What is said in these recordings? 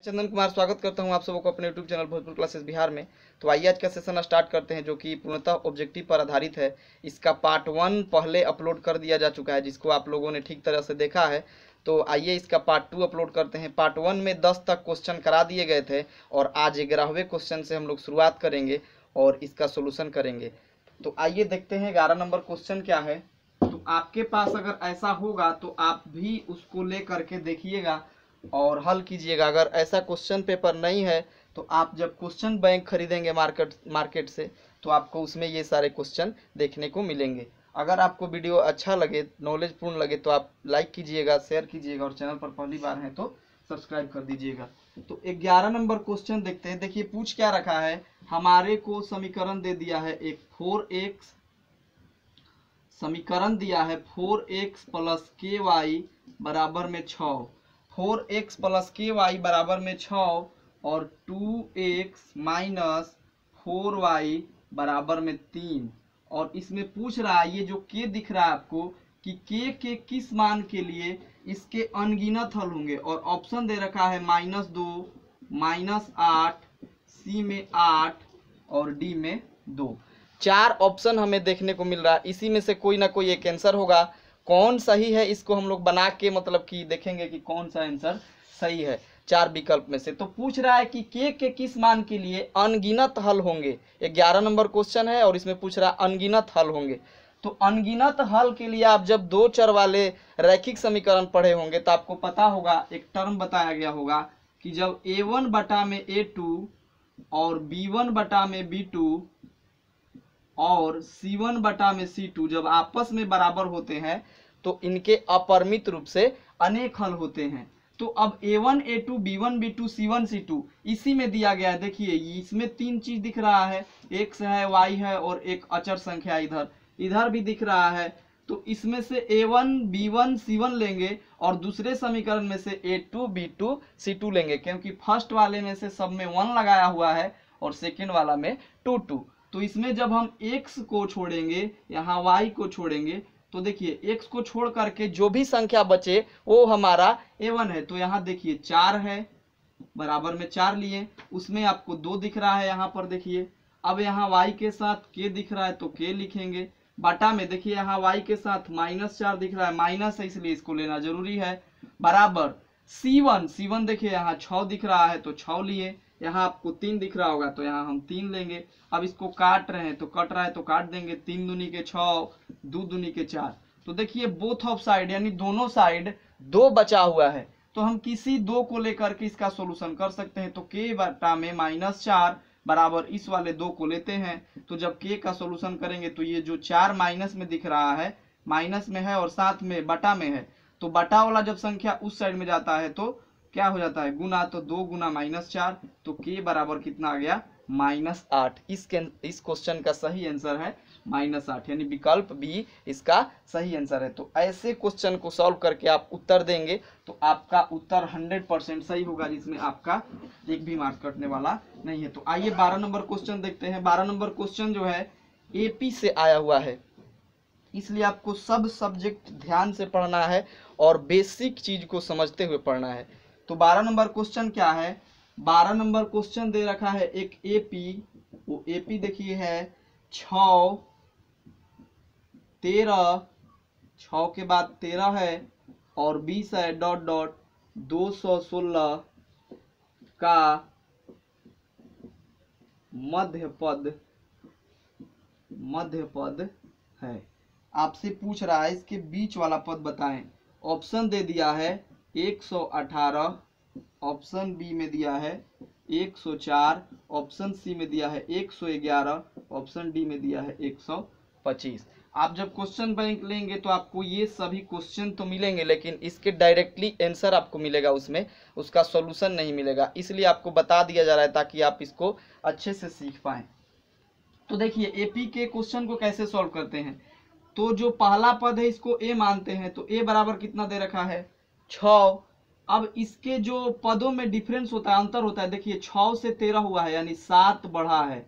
चंदन कुमार स्वागत करता हूं आप सबको अपने YouTube channel Bhojpur classes Bihar में। तो आइए आज का सेशन स्टार्ट करते हैं, जो कि पूर्णतः ऑब्जेक्टिव पर आधारित है। इसका पार्ट 1 पहले अपलोड कर दिया जा चुका है, जिसको आप लोगों ने ठीक तरह से देखा है। तो आइए इसका पार्ट 2 अपलोड करते हैं। पार्ट 1 में 10 तक क्वेश्चन करा दिए गए थे और आज 11वें क्वेश्चन से हम लोग शुरुआत करेंगे और इसका सोल्यूशन करेंगे। तो आइए देखते हैं 11 नंबर क्वेश्चन क्या है। तो आपके पास अगर ऐसा होगा तो आप भी उसको ले करके देखिएगा और हल कीजिएगा। अगर ऐसा क्वेश्चन पेपर नहीं है तो आप जब क्वेश्चन बैंक खरीदेंगे मार्केट से, तो आपको उसमें ये सारे क्वेश्चन देखने को मिलेंगे। अगर आपको वीडियो अच्छा लगे, नॉलेजपूर्ण लगे, तो आप लाइक कीजिएगा, शेयर कीजिएगा और चैनल पर पहली बार हैं तो सब्सक्राइब कर दीजिएगा। तो 11 नंबर क्वेश्चन देखते हैं। देखिए पूछ क्या रखा है, हमारे को समीकरण दे दिया है एक 4x, समीकरण दिया है 4x प्लस के वाई बराबर में 6, 4x प्लस के वाई बराबर में 6 और 2x माइनस 4y बराबर में 3। और इसमें पूछ रहा है, ये जो k दिख रहा है आपको, कि k के किस मान के लिए इसके अनगिनत हल होंगे। और ऑप्शन दे रखा है -2, -8, सी में 8 और डी में 2। 4 ऑप्शन हमें देखने को मिल रहा है। इसी में से कोई ना कोई एक आंसर होगा। कौन सही है इसको हम लोग बना के मतलब कि देखेंगे कि कौन सा आंसर सही है 4 विकल्प में से। तो पूछ रहा है कि k के किस मान के लिए अनगिनत हल होंगे। 11 नंबर क्वेश्चन है और इसमें पूछ रहा है अनगिनत हल होंगे। तो अनगिनत हल के लिए आप जब 2 चर वाले रैखिक समीकरण पढ़े होंगे तो आपको पता होगा, एक टर्म बताया गया होगा कि जब a1 बटा में a2 और b1 बटा में b2 और C1 बटा में C2 जब आपस में बराबर होते हैं तो इनके अपरिमित रूप से अनेक हल होते हैं। तो अब A1 A2 B1 B2 C1 C2 इसी में दिया गया है। देखिए इसमें 3 चीज दिख रहा है, x है, y है और एक अचर संख्या इधर भी दिख रहा है। तो इसमें से A1 B1 C1 लेंगे और दूसरे समीकरण में से A2 B2 C2 लेंगे, क्योंकि फर्स्ट वाले में से सब में 1 लगाया हुआ है और सेकेंड वाला में 2। तो इसमें जब हम x को छोड़ेंगे, यहाँ y को छोड़ेंगे, तो देखिए x को छोड़ करके जो भी संख्या बचे वो हमारा a1 है। तो यहाँ देखिए 4 है, बराबर में 4 लिए, उसमें आपको 2 दिख रहा है यहाँ पर देखिए। अब यहाँ y के साथ k दिख रहा है तो k लिखेंगे। बटा में देखिए यहाँ y के साथ -4 दिख रहा है, माइनस है इसलिए इसको लेना जरूरी है। बराबर C1 देखिए यहाँ 6 दिख रहा है तो 6 लिए। यहाँ आपको 3 दिख रहा होगा तो यहाँ हम 3 लेंगे। अब इसको काट रहे हैं तो कट रहा है तो काट देंगे। 3 दूनी के 6, 2 दूनी के 4। तो देखिए बोथ ऑफ साइड यानी दोनों साइड 2 बचा हुआ है, तो हम किसी 2 को लेकर के इसका सोल्यूशन कर सकते हैं। तो k बटा में -4 बराबर इस वाले 2 को लेते हैं। तो जब k का सोल्यूशन करेंगे तो ये जो 4 माइनस में दिख रहा है, माइनस में है और साथ में बटा में है, तो बटा वाला जब संख्या उस साइड में जाता है तो क्या हो जाता है, गुना। तो 2 गुना -4, तो k बराबर कितना आ गया, -8। इस क्वेश्चन का सही आंसर है -8, यानी विकल्प बी इसका सही आंसर है। तो ऐसे क्वेश्चन को सॉल्व करके आप उत्तर देंगे तो आपका उत्तर 100% सही होगा, जिसमें आपका एक भी मार्क्स कटने वाला नहीं है। तो आइए 12 नंबर क्वेश्चन देखते हैं। 12 नंबर क्वेश्चन जो है AP से आया हुआ है, इसलिए आपको सब सब्जेक्ट ध्यान से पढ़ना है और बेसिक चीज को समझते हुए पढ़ना है। तो 12 नंबर क्वेश्चन क्या है, 12 नंबर क्वेश्चन दे रखा है एक AP। वो AP देखिए है 6, 13, 6 के बाद 13 है और 20 है, डॉट डॉट 216 का मध्य पद है। आपसे पूछ रहा है इसके बीच वाला पद बताएं। ऑप्शन दे दिया है 118, ऑप्शन बी में दिया है 104, ऑप्शन सी में दिया है 111, ऑप्शन डी में दिया है 125। आप जब क्वेश्चन बैंक लेंगे तो आपको ये सभी क्वेश्चन तो मिलेंगे, लेकिन इसके डायरेक्टली आंसर आपको मिलेगा, उसमें उसका सॉल्यूशन नहीं मिलेगा। इसलिए आपको बता दिया जा रहा है ताकि आप इसको अच्छे से सीख पाएं। तो देखिए एपी के क्वेश्चन को कैसे सॉल्व करते हैं। तो जो पहला पद है इसको a मानते हैं, तो a बराबर कितना दे रखा है, 6। अब इसके जो पदों में डिफरेंस होता है, अंतर होता है, देखिए 6 से 13 हुआ है यानी 7 बढ़ा है,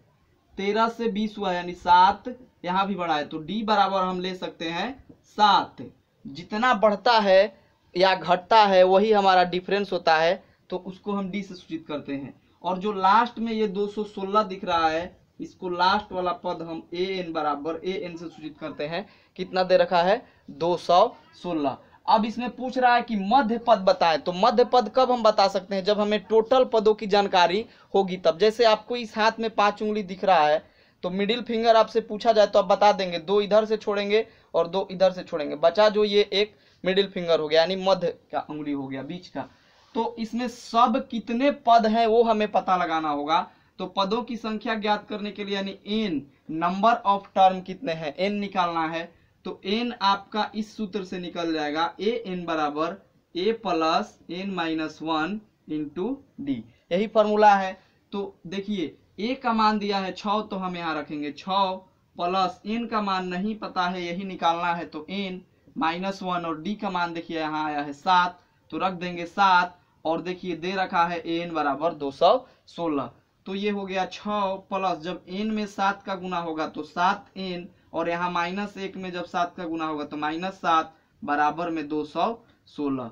13 से 20 हुआ है यानी 7 यहाँ भी बढ़ा है। तो d बराबर हम ले सकते हैं 7। जितना बढ़ता है या घटता है वही हमारा डिफरेंस होता है, तो उसको हम डी से सूचित करते हैं। और जो लास्ट में ये 216 दिख रहा है, इसको लास्ट वाला पद हम ए एन बराबर ए एन से सूचित करते हैं। कितना दे रखा है? 216। अब इसमें पूछ रहा है कि मध्य पद बताएं। तो मध्य पद कब हम बता सकते हैं? जब हमें टोटल पदों की जानकारी होगी तब। जैसे आपको इस हाथ में 5 उंगली दिख रहा है, तो मिडिल फिंगर आपसे पूछा जाए तो आप बता देंगे 2 इधर से छोड़ेंगे और 2 इधर से छोड़ेंगे, बचा जो ये एक मिडिल फिंगर हो गया, यानी मध्य का उंगली हो गया, बीच का। तो इसमें सब कितने पद हैं वो हमें पता लगाना होगा। तो पदों की संख्या ज्ञात करने के लिए, यानी एन, नंबर ऑफ टर्म कितने हैं, एन निकालना है। तो एन आपका इस सूत्र से निकल जाएगा, ए एन बराबर a plus n minus 1 into d, यही फॉर्मूला है। तो देखिए ए का मान दिया है 6, तो हम यहाँ रखेंगे 6 प्लस एन का मान नहीं पता है, यही निकालना है, तो एन माइनस 1, और डी का मान देखिए यहाँ आया है 7, तो रख देंगे 7। और देखिए दे रखा है एन बराबर 216। तो ये हो गया 6 प्लस, जब एन में 7 का गुना होगा तो 7 एन, और यहाँ माइनस 1 में जब 7 का गुना होगा तो माइनस 7 बराबर में 216।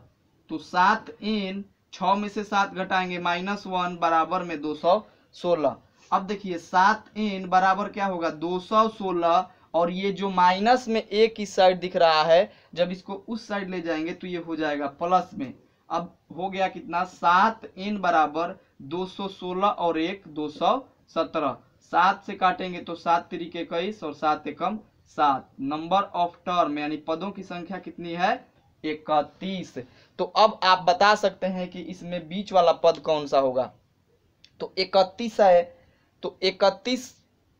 तो 7 एन, 6 में से 7 घटाएंगे माइनस 1 बराबर में 216। अब देखिए 7 एन बराबर क्या होगा? 216। और ये जो माइनस में एक इस साइड दिख रहा है, जब इसको उस साइड ले जाएंगे तो ये हो जाएगा प्लस में। अब हो गया कितना? 7 एन बराबर 216 और 1 217। 7 से काटेंगे तो 7 तिरिके 21 और 7 एकम 7। नंबर ऑफ टर्म यानी पदों की संख्या कितनी है? 31। तो अब आप बता सकते हैं कि इसमें बीच वाला पद कौन सा होगा। तो 31 है, तो 31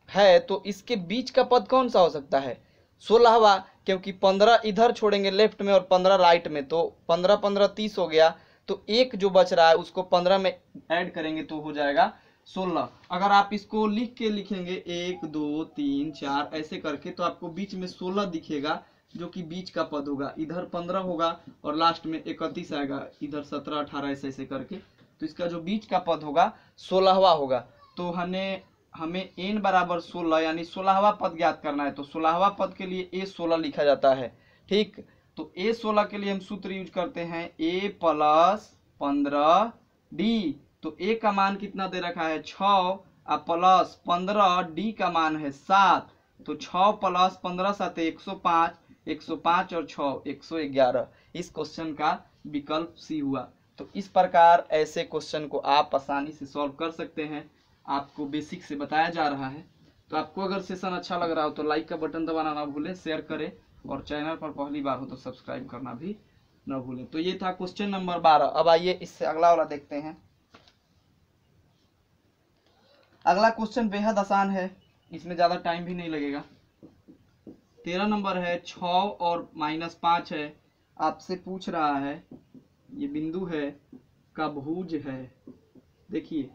है तो इसके बीच का पद कौन सा हो सकता है? 16वां, क्योंकि 15 इधर छोड़ेंगे लेफ्ट में और 15 राइट में, तो 15 15 30 हो गया। तो एक जो बच रहा है उसको 15 में ऐड करेंगे तो हो जाएगा 16। अगर आप इसको लिख के लिखेंगे 1 2 3 4 ऐसे करके, तो आपको बीच में 16 दिखेगा, जो कि बीच का पद होगा। इधर 15 होगा और लास्ट में 31 आएगा, इधर 17 18 ऐसे ऐसे करके। तो इसका जो बीच का पद होगा 16वां होगा। तो हमें n बराबर 16 यानी 16वां पद ज्ञात करना है। तो 16वां पद के लिए a16 लिखा जाता है। ठीक, तो a16 के लिए हम सूत्र यूज करते हैं a प्लस 15 d। तो a का मान कितना दे रखा है? 6 और प्लस 15, d का मान है 7। तो 6 प्लस 15 7 105, 105 और 6 111। इस क्वेश्चन का विकल्प सी हुआ। तो इस प्रकार ऐसे क्वेश्चन को आप आसानी से सॉल्व कर सकते हैं। आपको बेसिक से बताया जा रहा है। तो आपको अगर सेशन अच्छा लग रहा हो तो लाइक का बटन दबाना ना भूलें, शेयर करें, और चैनल पर पहली बार हो तो सब्सक्राइब करना भी ना भूलें। तो ये था क्वेश्चन नंबर 12। अब आइए इससे अगला वाला देखते हैं। अगला क्वेश्चन बेहद आसान है, इसमें ज्यादा टाइम भी नहीं लगेगा। 13 नंबर है, 6 और -5 है। आपसे पूछ रहा है, ये बिंदु है का भुज है। देखिए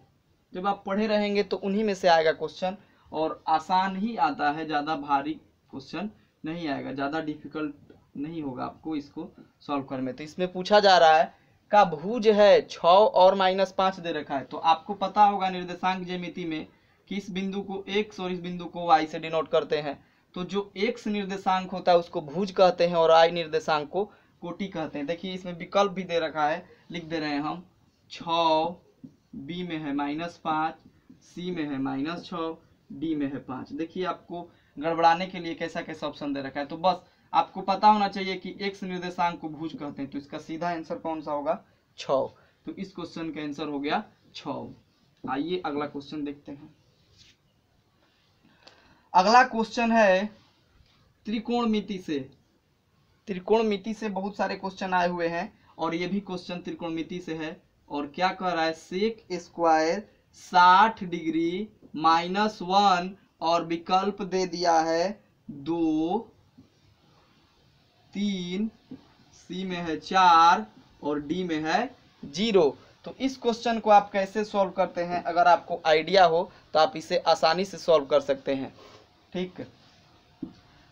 जब आप पढ़े रहेंगे तो उन्हीं में से आएगा क्वेश्चन, और आसान ही आता है, ज्यादा भारी क्वेश्चन नहीं आएगा, ज्यादा डिफिकल्ट नहीं होगा आपको इसको सॉल्व करने में। तो इसमें पूछा जा रहा है का भुज है 6 और -5 दे रखा है। तो आपको पता होगा निर्देशांक ज्यामिति में कि इस बिंदु को x और इस बिंदु को y से डिनोट करते हैं। तो जो x निर्देशांक होता है उसको भुज कहते हैं और y निर्देशांक को कोटि कहते हैं। देखिए इसमें विकल्प भी दे रखा है, लिख दे रहे हैं हम। 6 b में है -5, c में है -6, d में है 5। देखिए आपको गड़बड़ाने के लिए कैसा कैसा ऑप्शन दे रखा है। तो बस आपको पता होना चाहिए कि x निर्देशांक को भुज कहते हैं। तो इसका सीधा आंसर कौन सा होगा? 6। तो इस क्वेश्चन का आंसर हो गया 6। आइए अगला क्वेश्चन देखते हैं। अगला क्वेश्चन है त्रिकोणमिति से। त्रिकोणमिति से बहुत सारे क्वेश्चन आए हुए हैं और ये भी क्वेश्चन त्रिकोणमिति से है। और क्या कह रहा है? सेक स्क्वायर 60 डिग्री -1, और विकल्प दे दिया है 2 3, सी में है 4 और डी में है 0। तो इस क्वेश्चन को आप कैसे सॉल्व करते हैं, अगर आपको आइडिया हो तो आप इसे आसानी से सॉल्व कर सकते हैं। ठीक,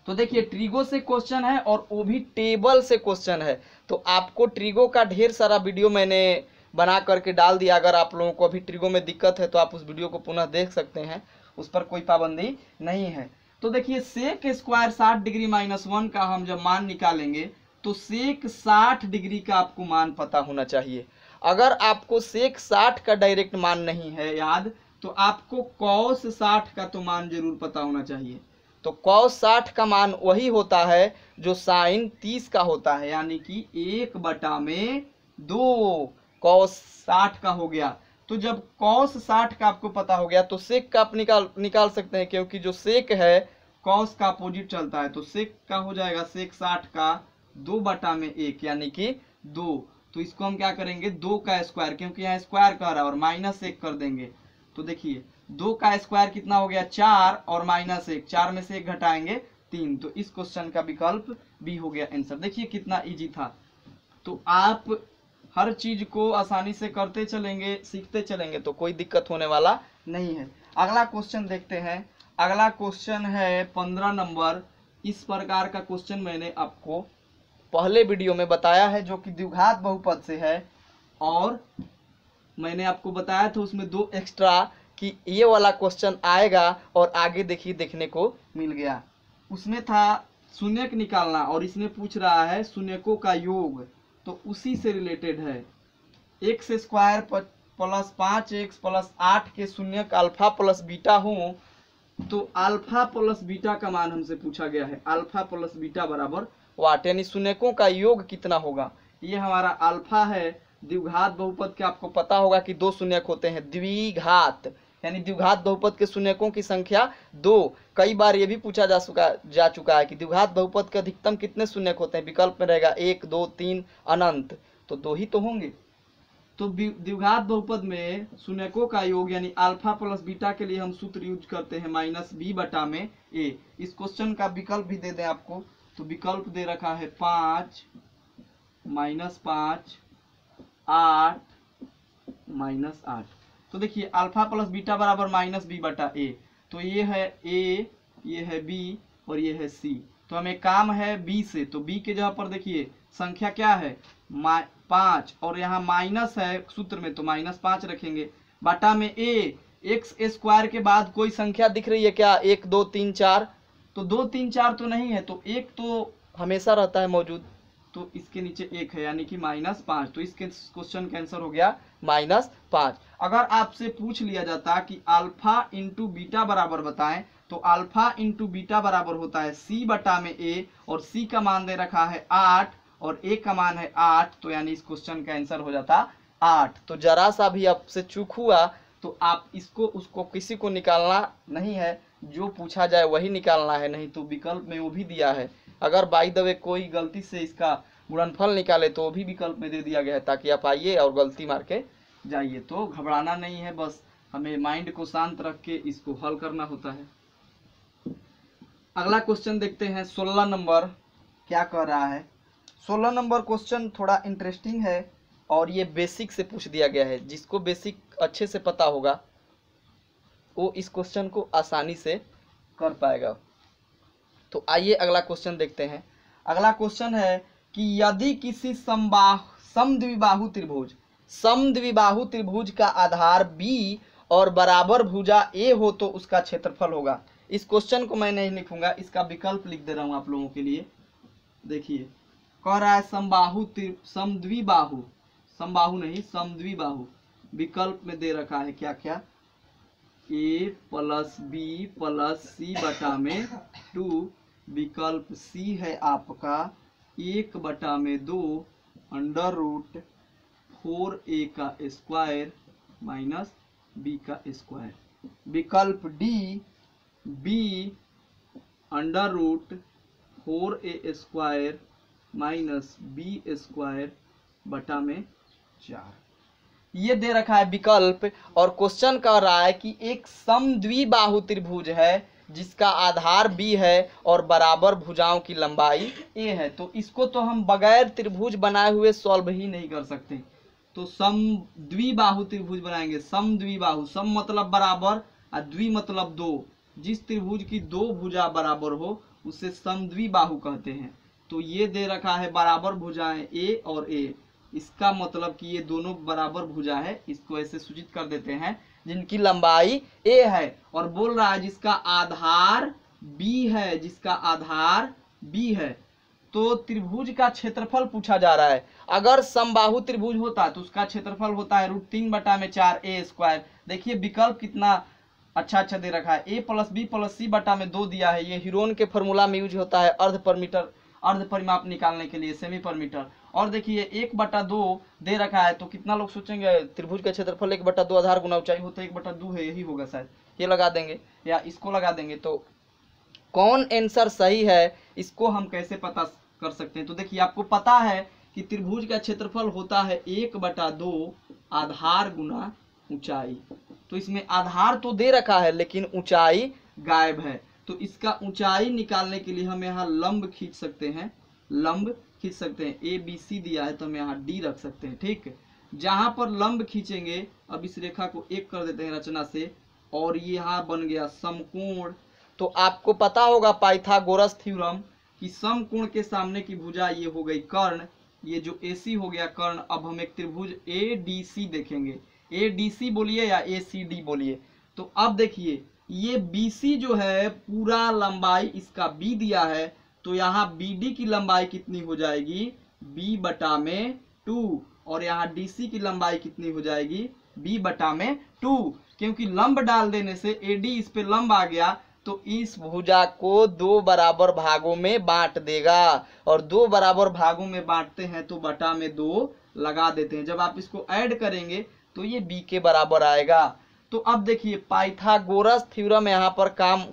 तो देखिए ट्रिगो से क्वेश्चन है और वो भी टेबल से क्वेश्चन है। तो आपको ट्रिगो का ढेर सारा वीडियो मैंने बना करके डाल दिया। अगर आप लोगों को अभी ट्रिगो में दिक्कत है तो आप उस वीडियो को पुनः देख सकते हैं, उस पर कोई पाबंदी नहीं है। तो देखिए सेक स्क्वायर 60 डिग्री -1 का हम जब मान निकालेंगे तो सेक 60 डिग्री का आपको मान पता होना चाहिए। अगर आपको सेक 60 का डायरेक्ट मान नहीं है याद, तो आपको कॉस 60 का तो मान जरूर पता होना चाहिए। तो कॉस 60 का मान वही होता है जो साइन 30 का होता है, यानी कि 1/2 कॉस 60 का हो गया। तो जब कॉस 60 का आपको पता हो गया तो सेक का आप निकाल सकते हैं, क्योंकि जो सेक है कॉस का अपोजिट चलता है। तो सेक का हो जाएगा सेक 60 का 2/1 यानी कि 2। तो इसको हम क्या करेंगे 2 का स्क्वायर, क्योंकि यहाँ स्क्वायर कर रहा है, और -1 कर देंगे। तो देखिए 2 का स्क्वायर कितना हो गया 4, और -1, 4 में से 1 घटाएंगे 3। तो इस क्वेश्चन का विकल्प बी हो गया आंसर। देखिए कितना इजी था। तो आप हर चीज को आसानी से करते चलेंगे, सीखते चलेंगे, तो कोई दिक्कत होने वाला नहीं है। अगला क्वेश्चन देखते हैं। अगला क्वेश्चन है 15 नंबर। इस प्रकार का क्वेश्चन मैंने आपको पहले वीडियो में बताया है, जो कि द्विघात बहुपद से है, और मैंने आपको बताया था उसमें 2 एक्स्ट्रा कि ये वाला क्वेश्चन आएगा, और आगे देखिए देखने को मिल गया। उसमें था शून्यक निकालना, और इसमें पूछ रहा है शून्यकों का योग, तो उसी से रिलेटेड है। x square plus 5x plus 8 के शून्यक अल्फा प्लस बीटा हो, तो अल्फा प्लस बीटा का मान हमसे पूछा गया है। अल्फा प्लस बीटा बराबर वाट, यानी शून्यकों का योग कितना होगा। ये हमारा अल्फा है। द्विघात बहुपद के आपको पता होगा कि 2 शून्यक होते हैं। द्विघात यानी द्विघात बहुपद के शून्यकों की संख्या 2। कई बार ये भी पूछा जा चुका है कि द्विघात बहुपद के अधिकतम कितने शून्यक होते हैं। विकल्प में रहेगा 1, 2, 3 अनंत, तो 2 ही तो होंगे। तो द्विघात बहुपद में शून्यकों का योग यानी अल्फा प्लस बीटा के लिए हम सूत्र यूज करते हैं -b/a। इस क्वेश्चन का विकल्प भी दे दें आपको, तो विकल्प दे रखा है 5 -5 8 -8। तो देखिए अल्फा प्लस बीटा बराबर -b/a। तो ये है a, ये है b और ये है c। तो हमें काम है b से, तो b के जगह पर देखिए संख्या क्या है 5, और यहाँ माइनस है सूत्र में, तो -5 रखेंगे। बटा में a, x स्क्वायर के बाद कोई संख्या दिख रही है क्या 1, 2, 3, 4? तो 2, 3, 4 तो नहीं है, तो 1 तो हमेशा रहता है मौजूद, तो इसके नीचे 1 है, यानी कि -5। तो इसके क्वेश्चन का आंसर हो गया -5। अगर आपसे पूछ लिया जाता कि अल्फा इंटू बीटा बराबर बताएं, तो अल्फा इंटू बीटा बराबर होता है c/a, और c का मान दे रखा है 8 और a का मान है 8, तो यानी इस क्वेश्चन का आंसर हो जाता 8। तो जरा सा भी आपसे चूक हुआ तो आप इसको उसको किसी को निकालना नहीं है, जो पूछा जाए वही निकालना है, नहीं तो विकल्प में वो भी दिया है। अगर बाय द वे कोई गलती से इसका गुणनफल निकाले तो वो भी विकल्प में दे दिया गया है, ताकि आप आइए और गलती मार के जाइए। तो घबराना नहीं है, बस हमें माइंड को शांत रख के इसको हल करना होता है। अगला क्वेश्चन देखते हैं 16 नंबर क्या कह रहा है। 16 नंबर क्वेश्चन थोड़ा इंटरेस्टिंग है, और ये बेसिक से पूछ दिया गया है। जिसको बेसिक अच्छे से पता होगा वो इस क्वेश्चन को आसानी से कर पाएगा। तो आइए अगला क्वेश्चन देखते हैं। अगला क्वेश्चन है कि यदि किसी समद्विबाहु त्रिभुज का आधार B और बराबर भुजा A हो तो उसका क्षेत्रफल होगा। इस क्वेश्चन को मैं नहीं लिखूंगा, इसका विकल्प लिख दे रहा हूं आप लोगों के लिए। देखिए कह रहा है समद्विबाहु। विकल्प में दे रखा है क्या क्या, a प्लस बी प्लस सी बटा में 2। विकल्प सी है आपका 1/2 √4a का स्क्वायर माइनस b का स्क्वायर। विकल्प D b √4a square minus b square बटा में 4। ये दे रखा है विकल्प, और क्वेश्चन कह रहा है कि एक समद्विबाहु त्रिभुज है जिसका आधार B है और बराबर भुजाओं की लंबाई A है। तो इसको तो हम बगैर त्रिभुज बनाए हुए सॉल्व ही नहीं कर सकते। तो समद्विबाहु त्रिभुज बनाएंगे। समद्विबाहु, सम मतलब बराबर और द्वि मतलब दो। जिस त्रिभुज की 2 भुजा बराबर हो उसे समद्विबाहु कहते हैं। तो ये दे रखा है बराबर भुजाएं A और A, इसका मतलब कि ये दोनों बराबर भुजा है। इसको ऐसे सूचित कर देते हैं जिनकी लंबाई A है, और बोल रहा है जिसका आधार B है, जिसका आधार B है। तो त्रिभुज का क्षेत्रफल पूछा जा रहा है। अगर समबाहु त्रिभुज होता तो उसका क्षेत्रफल होता है √3/4 a²। देखिए विकल्प कितना अच्छा अच्छा दे रखा है, a + b + c/2 दिया है। ये हीरोन के फॉर्मूला में यूज होता है अर्ध परिमाप निकालने के लिए, सेमी पर मीटर। और देखिए 1/2 दे रखा है, तो कितना लोग सोचेंगे त्रिभुज का क्षेत्रफल 1/2 आधार गुना ऊंचाई होता है 1/2 है, यही होगा शायद। ये लगा देंगे या इसको लगा देंगे, तो कौन आंसर सही है इसको हम कैसे पता कर सकते हैं। तो देखिए आपको पता है कि त्रिभुज का क्षेत्रफल होता है 1/2 आधार गुना ऊंचाई। तो इसमें आधार तो दे रखा है लेकिन ऊंचाई गायब है, तो इसका ऊंचाई निकालने के लिए हम यहाँ लंब खींच सकते हैं, ए बी सी दिया है तो हम यहाँ डी रख सकते हैं। ठीक, जहां पर लंब खींचेंगे, अब इस रेखा को एक कर देते हैं रचना से, और ये यहाँ बन गया समकोण। तो आपको पता होगा पाइथागोरस थ्योरम कि समकोण के सामने की भुजा ये हो गई कर्ण, ये जो AC हो गया कर्ण। अब हम एक त्रिभुज ADC देखेंगे, ADC बोलिए या ACD बोलिए। तो अब देखिए ये BC जो है पूरा लंबाई इसका B दिया है, तो यहाँ BD की लंबाई कितनी हो जाएगी B/2, और यहाँ DC की लंबाई कितनी हो जाएगी B/2। क्योंकि लंब डाल देने से AD इस पे लंब आ गया, तो इस भुजा को 2 बराबर भागों में बांट देगा, और 2 बराबर भागों में बांटते हैं तो बटा में 2 लगा देते हैं। जब आप इसको ऐड करेंगे तो ये B के बराबर आएगा। तो अब देखिए पाइथागोरस थ्योरम यहाँ पर काम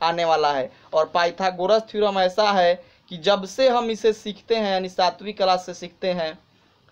आने वाला है, और पाइथागोरस थ्योरम ऐसा है कि जब से हम इसे सीखते हैं, यानी 7वीं क्लास से सीखते हैं,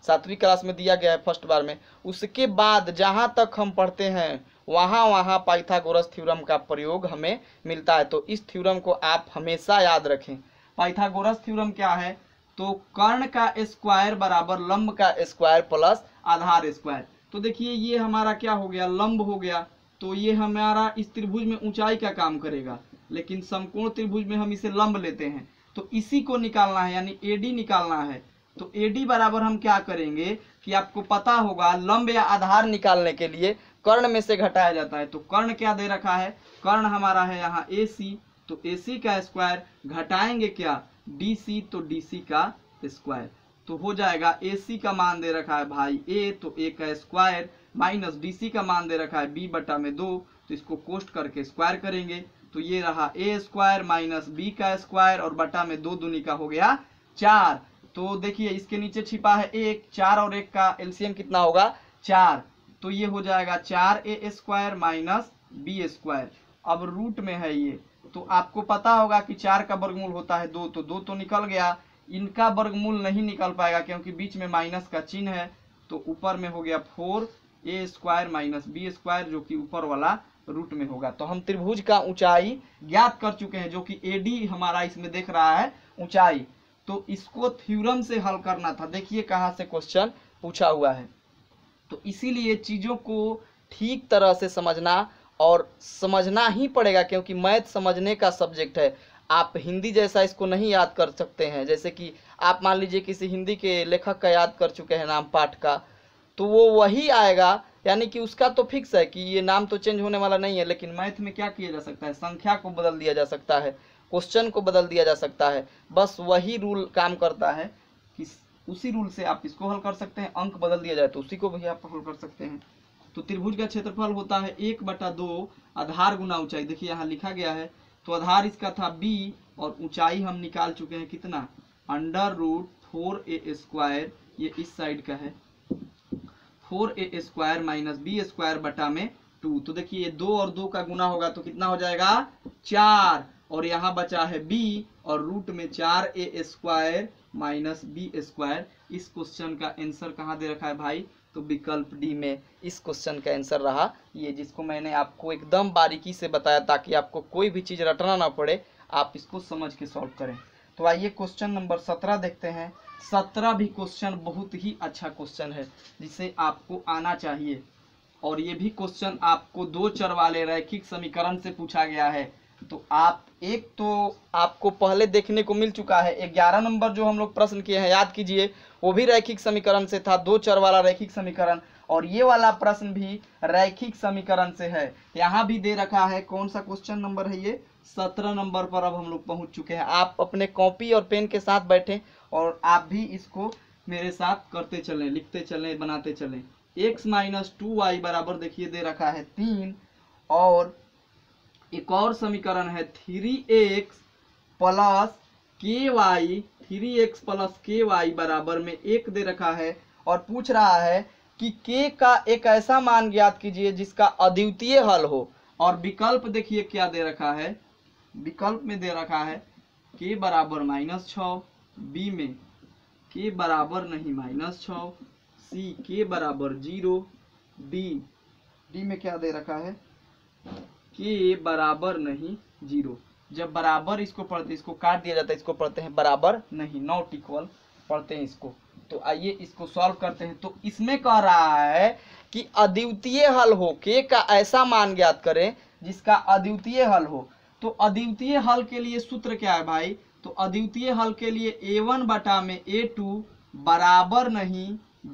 7वीं क्लास में दिया गया है फर्स्ट बार में, उसके बाद जहाँ तक हम पढ़ते हैं वहाँ पाइथागोरस थ्योरम का प्रयोग हमें मिलता है। तो इस थ्योरम को आप हमेशा याद रखें। पाइथागोरस थ्योरम क्या है, तो कर्ण का स्क्वायर बराबर लंब का स्क्वायर प्लस आधार स्क्वायर। तो देखिए ये हमारा क्या हो गया, लंब हो गया, तो ये हमारा इस त्रिभुज में ऊंचाई का काम करेगा, लेकिन समकोण त्रिभुज में हम इसे लंब लेते हैं, तो इसी को निकालना है, यानी AD निकालना है। तो AD बराबर हम क्या करेंगे कि आपको पता होगा लंब या आधार निकालने के लिए कर्ण में से घटाया जाता है। तो कर्ण क्या दे रखा है, कर्ण हमारा है यहाँ AC, तो AC का स्क्वायर घटाएंगे क्या DC, तो DC का स्क्वायर, तो हो जाएगा AC का मान दे रखा है भाई A, तो A का स्क्वायर माइनस DC का मान दे रखा है B/2, तो इसको कोष्ट करके स्क्वायर करेंगे, तो ये रहा A² माइनस B का स्क्वायर, और बटा में 2 दूनी का हो गया 4। तो देखिए इसके नीचे छिपा है 1, 4 और 1 का एलसीएम कितना होगा 4, तो ये हो जाएगा 4A² माइनस B²। अब रूट में है ये, तो आपको पता होगा कि 4 का वर्गमूल होता है 2, तो 2 तो निकल गया, इनका वर्गमूल नहीं निकल पाएगा क्योंकि बीच में माइनस का चिन्ह है, तो ऊपर में हो गया 4A² माइनस B², जो कि ऊपर वाला रूट में होगा। तो हम त्रिभुज का ऊंचाई ज्ञात कर चुके हैं, जो कि AD हमारा इसमें देख रहा है ऊंचाई। तो इसको थ्योरम से हल करना था, देखिए कहाँ से क्वेश्चन पूछा हुआ है। तो इसीलिए चीज़ों को ठीक तरह से समझना, और समझना ही पड़ेगा, क्योंकि मैथ समझने का सब्जेक्ट है। आप हिंदी जैसा इसको नहीं याद कर सकते हैं। जैसे कि आप मान लीजिए किसी हिंदी के लेखक का याद कर चुके हैं नाम पाठ का, तो वो वही आएगा, यानी कि उसका तो फिक्स है कि ये नाम तो चेंज होने वाला नहीं है। लेकिन मैथ में क्या किया जा सकता है, संख्या को बदल दिया जा सकता है, क्वेश्चन को बदल दिया जा सकता है, बस वही रूल काम करता है कि उसी रूल से आप इसको हल कर सकते हैं। अंक बदल दिया जाए तो उसी को भी आप हल कर सकते हैं। तो त्रिभुज का क्षेत्रफल होता है 1/2 आधार गुना ऊंचाई। देखिए यहाँ लिखा गया है, तो आधार इसका था B, और ऊंचाई हम निकाल चुके हैं कितना, √4A², ये इस साइड का है, 4A² माइनस B²/2। तो देखिए ये 2 और 2 का गुना होगा तो कितना हो जाएगा 4, और यहाँ बचा है B, और रूट में 4A² माइनस B²। इस क्वेश्चन का आंसर कहाँ दे रखा है भाई, तो विकल्प डी में इस क्वेश्चन का आंसर रहा ये, जिसको मैंने आपको एकदम बारीकी से बताया ताकि आपको कोई भी चीज़ रटना ना पड़े, आप इसको समझ के सॉल्व करें। तो आइए क्वेश्चन नंबर 17 देखते हैं। 17 भी क्वेश्चन बहुत ही अच्छा क्वेश्चन है जिसे आपको आना चाहिए, और ये भी क्वेश्चन आपको 2 चर वाले रैखिक समीकरण से पूछा गया है। तो आप एक तो आपको पहले देखने को मिल चुका है, 11 नंबर जो हम लोग प्रश्न किए हैं याद कीजिए, वो भी रैखिक समीकरण से था, 2 चर वाला रैखिक समीकरण। और ये वाला प्रश्न भी रैखिक समीकरण से है। यहाँ भी दे रखा है, कौन सा क्वेश्चन नंबर है ये, 17 नंबर पर अब हम लोग पहुंच चुके हैं। आप अपने कॉपी और पेन के साथ बैठे और आप भी इसको मेरे साथ करते चलें, लिखते चलें, बनाते चलें। x माइनस 2y बराबर देखिए दे रखा है 3, और एक और समीकरण है 3x plus ky, 3x plus ky बराबर में 1 दे रखा है, और पूछ रहा है कि k का एक ऐसा मान ज्ञात कीजिए जिसका अद्वितीय हल हो। और विकल्प देखिए क्या दे रखा है, विकल्प में दे रखा है k बराबर -6, b में k बराबर नहीं -6, c k बराबर 0, d में क्या दे रखा है, k बराबर नहीं 0। जब बराबर इसको पढ़ते, इसको काट दिया जाता है, इसको पढ़ते हैं बराबर नहीं, नॉट इक्वल पढ़ते हैं इसको। तो आइए इसको सॉल्व करते हैं। तो इसमें कह रहा है कि अद्वितीय हल हो, k का ऐसा मान ज्ञात करें जिसका अद्वितीय हल हो। तो अद्वितीय हल के लिए सूत्र क्या है भाई, तो अद्वितीय हल के लिए a1 बटा में a2 बराबर नहीं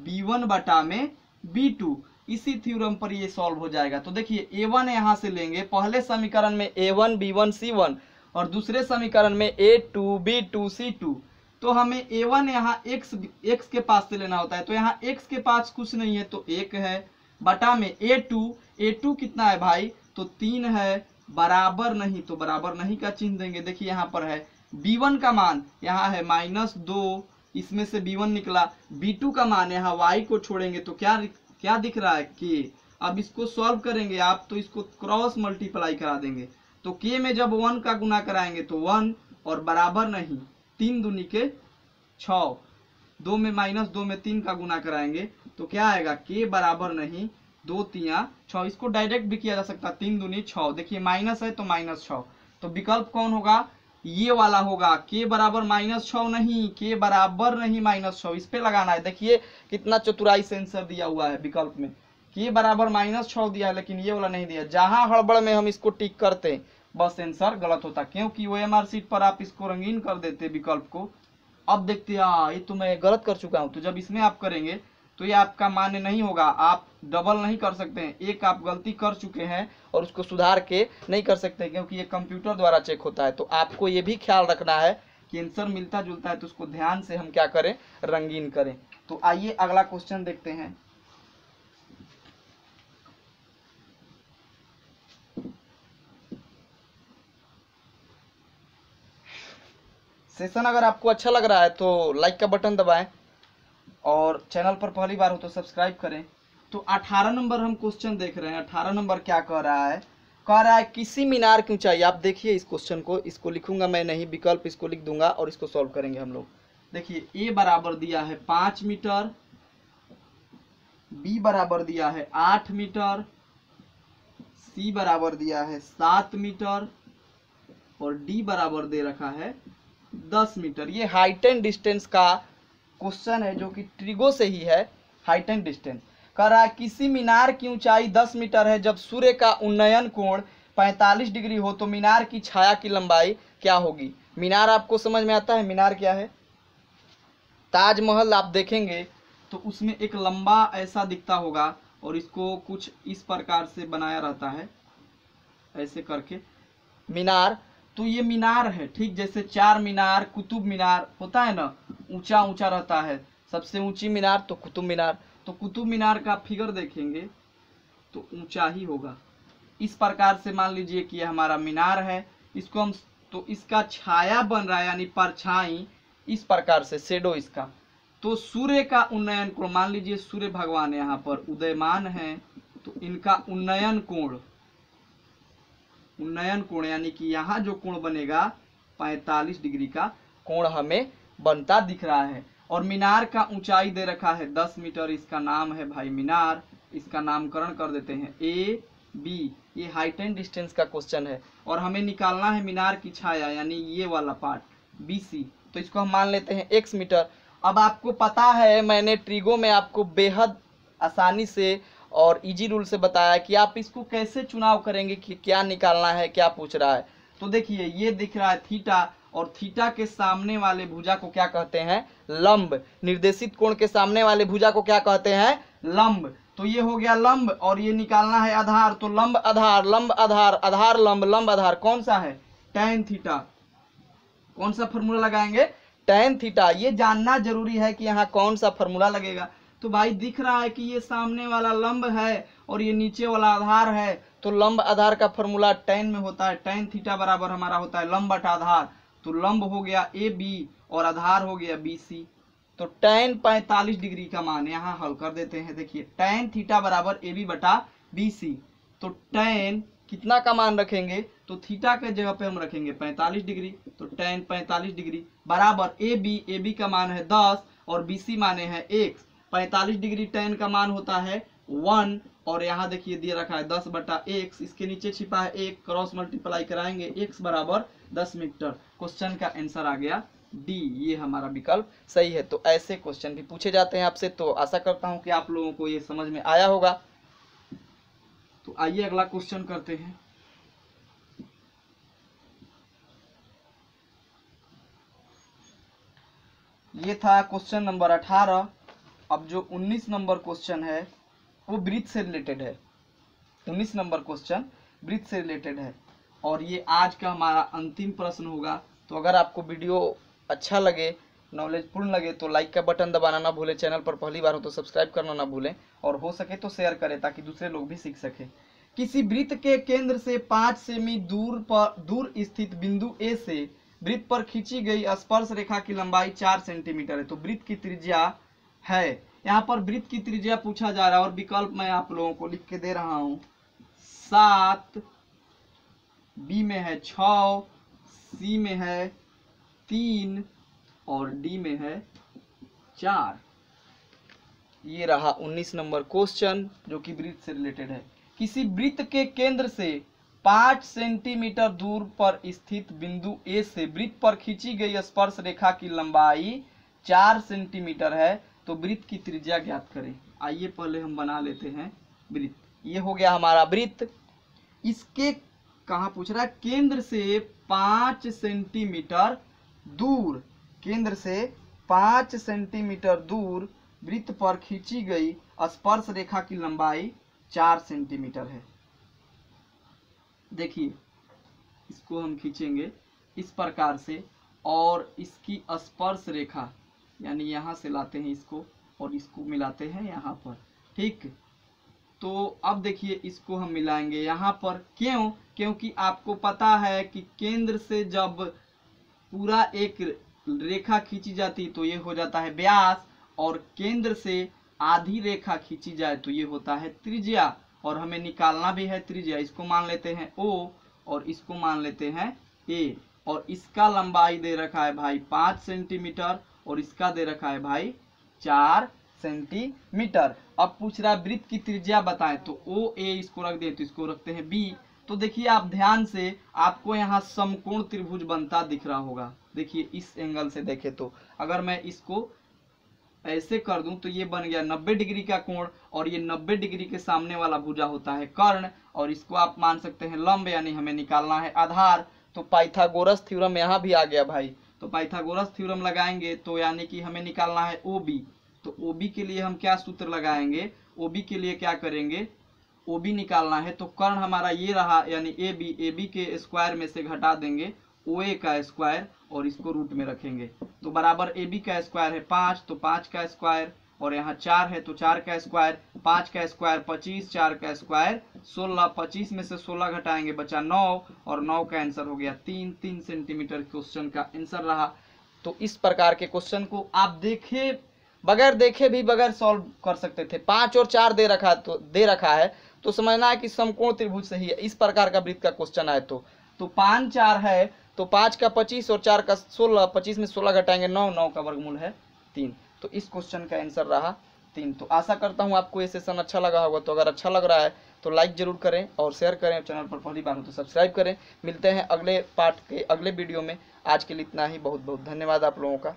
b1 बटा में b2। इसी थ्योरम पर ये सॉल्व हो जाएगा। तो देखिए a1 यहाँ से लेंगे, पहले समीकरण में a1 b1 c1 और दूसरे समीकरण में a2 b2 c2। तो हमें a1 यहाँ x के पास से लेना होता है, तो यहाँ x के पास कुछ नहीं है तो 1 है, बटा में a2 कितना है भाई, तो 3 है, बराबर नहीं, तो बराबर नहीं का चिन्ह देंगे। देखिए यहाँ पर है b1 का मान यहाँ है -2, इसमें से b1 निकला। b2 का मान यहाँ y को छोड़ेंगे तो क्या दिख रहा है k। अब इसको सॉल्व करेंगे आप तो इसको क्रॉस मल्टीप्लाई करा देंगे, तो k में जब 1 का गुना कराएंगे तो 1 और बराबर नहीं 3 दूनी के 6, 2 में -2 में 3 का गुना कराएंगे तो क्या आएगा, k बराबर नहीं 2 3 6। इसको डायरेक्ट भी किया जा सकता है, 3 दूनी 6, देखिए माइनस है तो -6। तो विकल्प कौन होगा, ये वाला होगा, k बराबर -6 नहीं, k बराबर नहीं -6, इस पे लगाना है। देखिए कितना चतुराई से आंसर दिया हुआ है विकल्प में, k बराबर -6 दिया है लेकिन ये वाला नहीं दिया। जहां हड़बड़ में हम इसको टिक करते बस आंसर गलत होता, क्योंकि OMR शीट पर आप इसको रंगीन कर देते विकल्प को। अब देखते हैं ये तो मैं गलत कर चुका हूं, तो जब इसमें आप करेंगे तो ये आपका मान्य नहीं होगा, आप डबल नहीं कर सकते हैं। एक आप गलती कर चुके हैं और उसको सुधार के नहीं कर सकते क्योंकि ये कंप्यूटर द्वारा चेक होता है। तो आपको ये भी ख्याल रखना है कि आंसर मिलता जुलता है तो उसको ध्यान से हम क्या करें, रंगीन करें। तो आइए अगला क्वेश्चन देखते हैं। सेशन अगर आपको अच्छा लग रहा है तो लाइक का बटन दबाएं और चैनल पर पहली बार हो तो सब्सक्राइब करें। तो 18 नंबर हम क्वेश्चन देख रहे हैं। 18 नंबर क्या कह रहा है, कह रहा है किसी मीनार की ऊंचाई, आप देखिए इस क्वेश्चन को, इसको लिखूंगा मैं नहीं, विकल्प इसको लिख दूंगा और इसको सॉल्व करेंगे हम लोग। देखिए a बराबर दिया है 5 मीटर, b बराबर दिया है 8 मीटर, c बराबर दिया है 7 मीटर और d बराबर दे रखा है 10 मीटर। ये हाइट एंड डिस्टेंस का क्वेश्चन है जो कि ट्रिगो से ही है, हाइट एंड डिस्टेंस। कह रहा है किसी मीनार की ऊंचाई 10 मीटर है, जब सूर्य का उन्नयन कोण 45 डिग्री हो तो मीनार की छाया की लंबाई क्या होगी। मीनार आपको समझ में आता है, मीनार क्या है, ताजमहल आप देखेंगे तो उसमें एक लंबा ऐसा दिखता होगा और इसको कुछ इस प्रकार से बनाया रहता है, ऐसे करके मीनार। तो ये मीनार है, ठीक जैसे चार मीनार, कुतुब मीनार होता है ना, ऊंचा ऊंचा रहता है, सबसे ऊंची मीनार तो कुतुब मीनार। तो कुतुब मीनार का फिगर देखेंगे तो ऊंचा ही होगा। इस प्रकार से मान लीजिए कि ये हमारा मीनार है, इसको हम, तो इसका छाया बन रहा है यानी परछाई, इस प्रकार से शेडो इसका। तो सूर्य का उन्नयन कोण, मान लीजिए सूर्य भगवान यहाँ पर उदयमान है तो इनका उन्नयन कोण यानी कि यहाँ जो कोण बनेगा 45 डिग्री का कोण हमें बनता दिख रहा है। और मीनार का ऊंचाई दे रखा है 10 मीटर, इसका नाम है भाई मीनार, इसका नामकरण कर देते हैं ए बी। ये हाइट एंड डिस्टेंस का क्वेश्चन है और हमें निकालना है मीनार की छाया यानी ये वाला पार्ट BC, तो इसको हम मान लेते हैं x मीटर। अब आपको पता है मैंने ट्रिगो में आपको बेहद आसानी से और इजी रूल से बताया कि आप इसको कैसे चुनाव करेंगे कि क्या निकालना है, क्या पूछ रहा है। तो देखिए ये दिख रहा है थीटा, और थीटा के सामने वाले भुजा को क्या कहते हैं, लंब। निर्देशित कोण के सामने वाले भुजा को क्या कहते हैं, लंब। तो ये हो गया लंब और ये निकालना है आधार। तो लंब आधार, लंब आधार, आधार लंब, लंब आधार कौन सा है? tan theta. कौन सा फॉर्मूला लगाएंगे? tan theta. ये जानना जरूरी है कि यहाँ कौन सा फॉर्मूला लगेगा। तो भाई दिख रहा है कि ये सामने वाला लंब है और ये नीचे वाला आधार है, तो लंब आधार का फॉर्मूला tan में होता है। tan थीटा बराबर हमारा होता है लंब बटा आधार। तो लंब हो गया AB और आधार हो गया BC। तो tan 45 डिग्री का मान यहाँ हल कर देते हैं। देखिए tan थीटा बराबर AB बटा BC। तो tan कितना का मान रखेंगे? तो थीटा के जगह पे हम रखेंगे 45 डिग्री। तो tan 45 डिग्री बराबर AB का मान है 10 और BC माने है x। 45 डिग्री tan का मान होता है 1 और यहाँ देखिए दिया रखा है 10 बटा x, इसके नीचे छिपा है 1, क्रॉस मल्टीप्लाई कराएंगे x बराबर 10 मीटर। क्वेश्चन का आंसर आ गया डी, ये हमारा विकल्प सही है। तो ऐसे क्वेश्चन भी पूछे जाते हैं आपसे। तो आशा करता हूं कि आप लोगों को ये समझ में आया होगा। तो आइए अगला क्वेश्चन करते हैं। ये था क्वेश्चन नंबर 18। अब जो 19 नंबर क्वेश्चन है वो वृत्त से रिलेटेड है। 19 नंबर क्वेश्चन वृत्त से रिलेटेड है और ये आज का हमारा अंतिम प्रश्न होगा। तो अगर आपको वीडियो अच्छा लगे, नॉलेजफुल लगे तो लाइक का बटन दबाना ना भूलें। चैनल पर पहली बार हो तो सब्सक्राइब करना ना भूलें और हो सके तो शेयर करें ताकि दूसरे लोग भी सीख सकें। किसी वृत्त के केंद्र से 5 सेमी दूर स्थित बिंदु ए से वृत्त पर खींची गई स्पर्श रेखा की लंबाई 4 सेंटीमीटर है। तो वृत्त की त्रिज्या है, यहाँ पर वृत्त की त्रिज्या पूछा जा रहा है और विकल्प मैं आप लोगों को लिख के दे रहा हूं। 7, बी में है 6, सी में है 3 और डी में है 4। ये रहा 19 नंबर क्वेश्चन जो कि वृत्त से रिलेटेड है। किसी वृत्त के केंद्र से 5 सेंटीमीटर दूर पर स्थित बिंदु ए से वृत्त पर खींची गई स्पर्श रेखा की लंबाई 4 सेंटीमीटर है। तो वृत्त की त्रिज्या ज्ञात करें। आइए पहले हम बना लेते हैं वृत्त। ये हो गया हमारा वृत्त। इसके कहाँ पूछ रहा है? केंद्र से 5 सेंटीमीटर दूर, केंद्र से 5 सेंटीमीटर दूर वृत्त पर खींची गई स्पर्श रेखा की लंबाई 4 सेंटीमीटर है। देखिए इसको हम खींचेंगे इस प्रकार से और इसकी स्पर्श रेखा यानी यहाँ से लाते हैं इसको और इसको मिलाते हैं यहाँ पर, ठीक। तो अब देखिए इसको हम मिलाएंगे यहाँ पर। क्यों? क्योंकि आपको पता है कि केंद्र से जब पूरा एक रेखा खींची जाती तो ये हो जाता है व्यास और केंद्र से आधी रेखा खींची जाए तो ये होता है त्रिज्या और हमें निकालना भी है त्रिज्या। इसको मान लेते हैं O और इसको मान लेते हैं A और इसका लंबाई दे रखा है भाई 5 सेंटीमीटर और इसका दे रखा है भाई 4 सेंटीमीटर। अब पूछ रहा है वृत्त की त्रिज्या बताएं तो OA इसको रख दें तो इसको रखते हैं B। तो देखिए आप ध्यान से, आपको यहाँ समकोण त्रिभुज बनता दिख रहा होगा। देखिए इस एंगल से देखें तो अगर मैं इसको ऐसे कर दूं तो ये बन गया 90 डिग्री का कोण और ये 90 डिग्री के सामने वाला भुजा होता है कर्ण और इसको आप मान सकते हैं लंब, यानी हमें निकालना है आधार। तो पाइथागोरस थ्योरम यहाँ भी आ गया भाई। तो पाइथागोरस थ्योरम लगाएंगे तो यानी कि हमें निकालना है OB। तो OB के लिए हम क्या सूत्र लगाएंगे? OB के लिए क्या करेंगे? OB निकालना है तो कर्ण हमारा ये रहा यानी AB के स्क्वायर में से घटा देंगे OA का स्क्वायर और इसको रूट में रखेंगे। तो बराबर AB का स्क्वायर है 5 तो 5 का स्क्वायर और यहाँ 4 है तो 4 का स्क्वायर, 5 का स्क्वायर 25, 4 का स्क्वायर 16, 25 में से 16 घटाएंगे बचा 9 और 9 का आंसर हो गया 3 सेंटीमीटर क्वेश्चन का आंसर रहा। तो इस प्रकार के क्वेश्चन को आप बगैर देखे भी बगैर सॉल्व कर सकते थे। 5 और 4 दे रखा है तो समझना है कि समकोण त्रिभुज सही है। इस प्रकार का वृत्त का क्वेश्चन आए तो 5 4 है तो 5 का 25 और 4 का 16, 25 में 16 घटाएंगे 9, 9 का वर्गमूल है 3। तो इस क्वेश्चन का आंसर रहा 3। तो आशा करता हूँ आपको ये सेशन अच्छा लगा होगा। तो अगर अच्छा लग रहा है तो लाइक जरूर करें और शेयर करें। चैनल पर पहली बार हो तो सब्सक्राइब करें। मिलते हैं अगले पार्ट के अगले वीडियो में। आज के लिए इतना ही। बहुत बहुत धन्यवाद आप लोगों का।